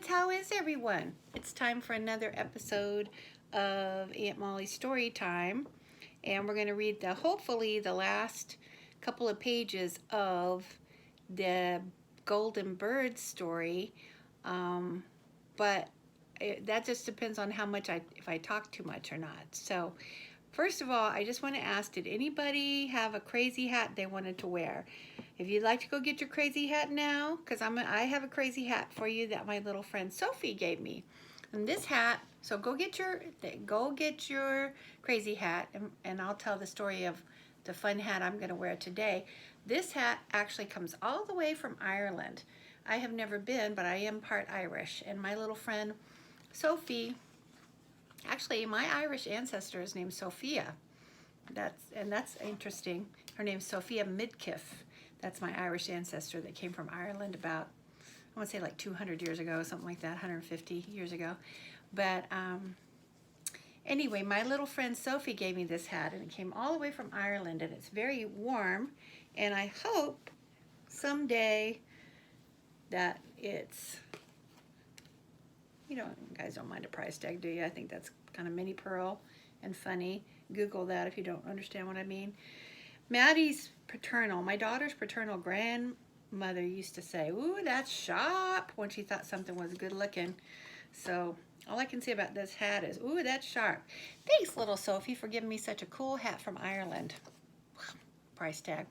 how is everyone? It's time for another episode of Aunt Molly's Story Time, and we're going to read hopefully the last couple of pages of the Golden Bird story, but that just depends on how much if I talk too much or not. So first of all, I just want to ask, did anybody have a crazy hat they wanted to wear? If you'd like to go get your crazy hat now, because I have a crazy hat for you that my little friend Sophie gave me. And this hat, so go get your crazy hat, and I'll tell the story of the fun hat I'm going to wear today. This hat actually comes all the way from Ireland. I have never been, but I am part Irish. And my little friend Sophie, actually my Irish ancestor is named Sophia. That's interesting. Her name's Sophia Midkiff. That's my Irish ancestor that came from Ireland about, I want to say like 200 years ago, something like that, 150 years ago. But anyway, my little friend Sophie gave me this hat, and it came all the way from Ireland, and it's very warm, and I hope someday that it's, you guys don't mind a price tag, do you? I think that's kind of mini pearl and funny. Google that if you don't understand what I mean. Maddie's my daughter's paternal grandmother used to say, "Ooh, that's sharp," when she thought something was good looking. So all I can say about this hat is, "Ooh, that's sharp." Thanks, little Sophie, for giving me such a cool hat from Ireland. Price tag.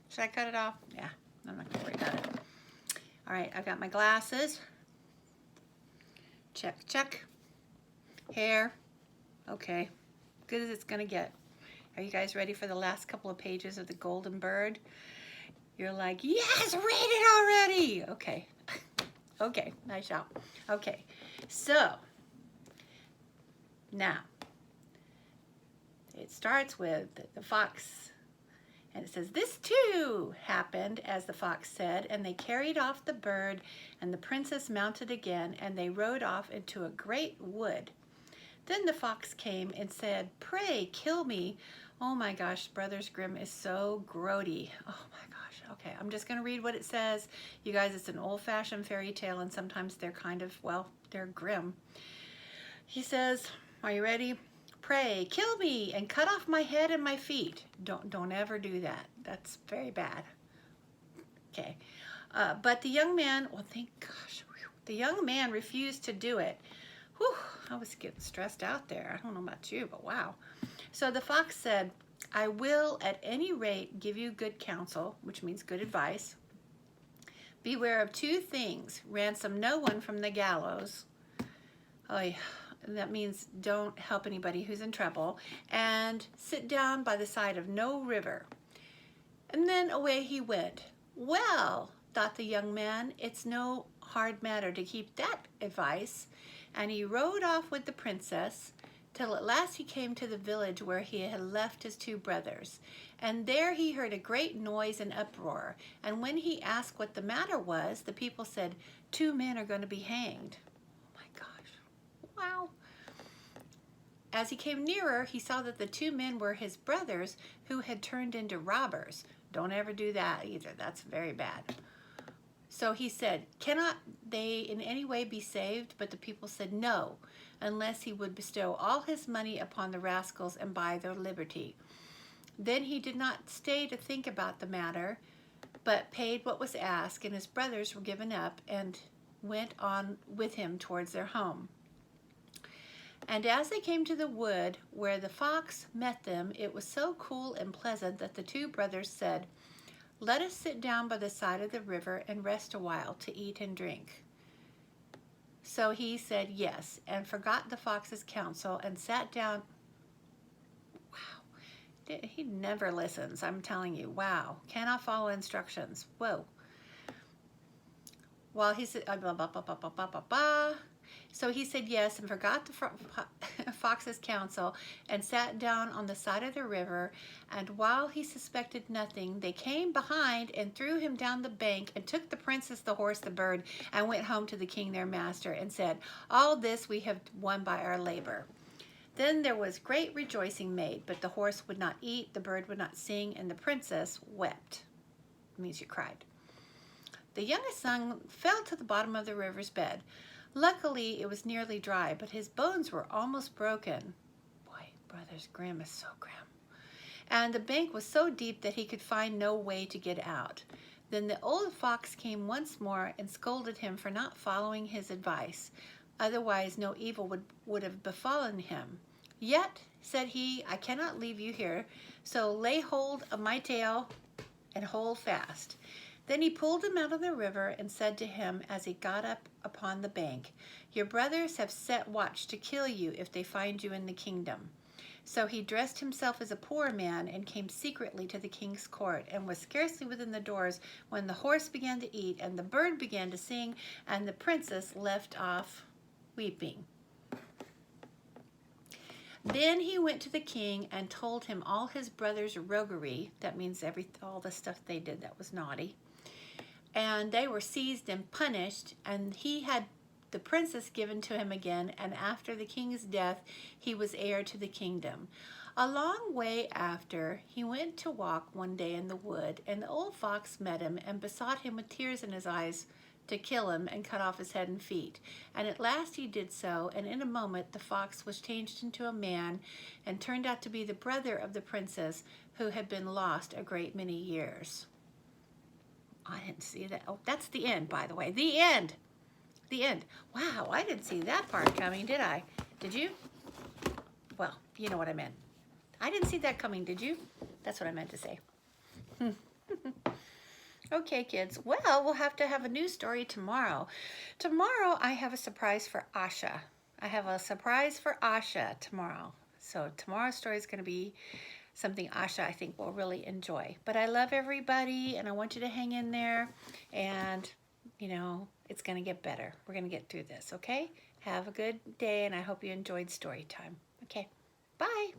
Should I cut it off? Yeah, I'm not gonna worry about it. All right, I've got my glasses. Check, check. Hair. Okay, good as it's gonna get. Are you guys ready for the last couple of pages of the Golden Bird? You're like, yes, read it already. Okay. Okay, I shall. Okay, so now it starts with the fox, and it says, "This too happened as the fox said, and they carried off the bird, and the princess mounted again, and they rode off into a great wood. Then the fox came and said, 'Pray kill me.'" Oh my gosh, Brothers Grimm is so grody. Oh my gosh. Okay, I'm just going to read what it says. You guys, it's an old-fashioned fairy tale, and sometimes they're kind of, well, they're grim. He says, are you ready? "Pray kill me and cut off my head and my feet." Don't ever do that. That's very bad. Okay. But the young man, well, thank gosh, the young man refused to do it. Whew, I was getting stressed out there. I don't know about you, but wow. So the fox said, "I will at any rate give you good counsel," which means good advice. "Beware of two things. Ransom no one from the gallows." Oh, that means don't help anybody who's in trouble. "And sit down by the side of no river." And then away he went. Well, thought the young man, it's no hard matter to keep that advice. And he rode off with the princess, till at last he came to the village where he had left his two brothers. And there he heard a great noise and uproar. And when he asked what the matter was, the people said, "Two men are going to be hanged." Oh my gosh. Wow. As he came nearer, he saw that the two men were his brothers who had turned into robbers. Don't ever do that either. That's very bad. So he said, "Cannot they in any way be saved?" But the people said no, unless he would bestow all his money upon the rascals and buy their liberty. Then he did not stay to think about the matter, but paid what was asked, and his brothers were given up and went on with him towards their home. And as they came to the wood where the fox met them, it was so cool and pleasant that the two brothers said, "Let us sit down by the side of the river and rest a while to eat and drink." So he said yes, and forgot the fox's counsel and sat down. Wow, he never listens, I'm telling you. Wow, cannot follow instructions. Whoa. While he said, blah, blah, blah, blah, blah, blah, blah, blah. So he said yes and forgot the fox's counsel and sat down on the side of the river. And while he suspected nothing, they came behind and threw him down the bank and took the princess, the horse, the bird, and went home to the king their master and said, "All this we have won by our labor." Then there was great rejoicing made, but the horse would not eat, the bird would not sing, and the princess wept. It means she cried. The youngest son fell to the bottom of the river's bed. Luckily, it was nearly dry, but his bones were almost broken. Boy, Brothers Grimm is so grim. And the bank was so deep that he could find no way to get out. Then the old fox came once more and scolded him for not following his advice. Otherwise, no evil would have befallen him. Yet, said he, I cannot leave you here, so lay hold of my tail and hold fast. Then he pulled him out of the river and said to him as he got up upon the bank, your brothers have set watch to kill you if they find you in the kingdom. So he dressed himself as a poor man and came secretly to the king's court, and was scarcely within the doors when the horse began to eat and the bird began to sing, and the princess left off weeping. Then he went to the king and told him all his brother's roguery. That means all the stuff they did that was naughty. And they were seized and punished, and he had the princess given to him again, and after the king's death, he was heir to the kingdom. A long way after, he went to walk one day in the wood, and the old fox met him and besought him with tears in his eyes to kill him and cut off his head and feet. And at last he did so, and in a moment the fox was changed into a man and turned out to be the brother of the princess who had been lost a great many years. I didn't see that. Oh, that's the end, by the way. The end. The end. Wow, I didn't see that part coming, did I? Did you? Well, you know what I meant. I didn't see that coming, did you? That's what I meant to say. Okay, kids. Well, we'll have to have a new story tomorrow. Tomorrow, I have a surprise for Asha. I have a surprise for Asha tomorrow. So tomorrow's story is going to be something Asha, I think, will really enjoy. But I love everybody, and I want you to hang in there. And, you know, it's going to get better. We're going to get through this, okay? Have a good day, and I hope you enjoyed story time. Okay, bye.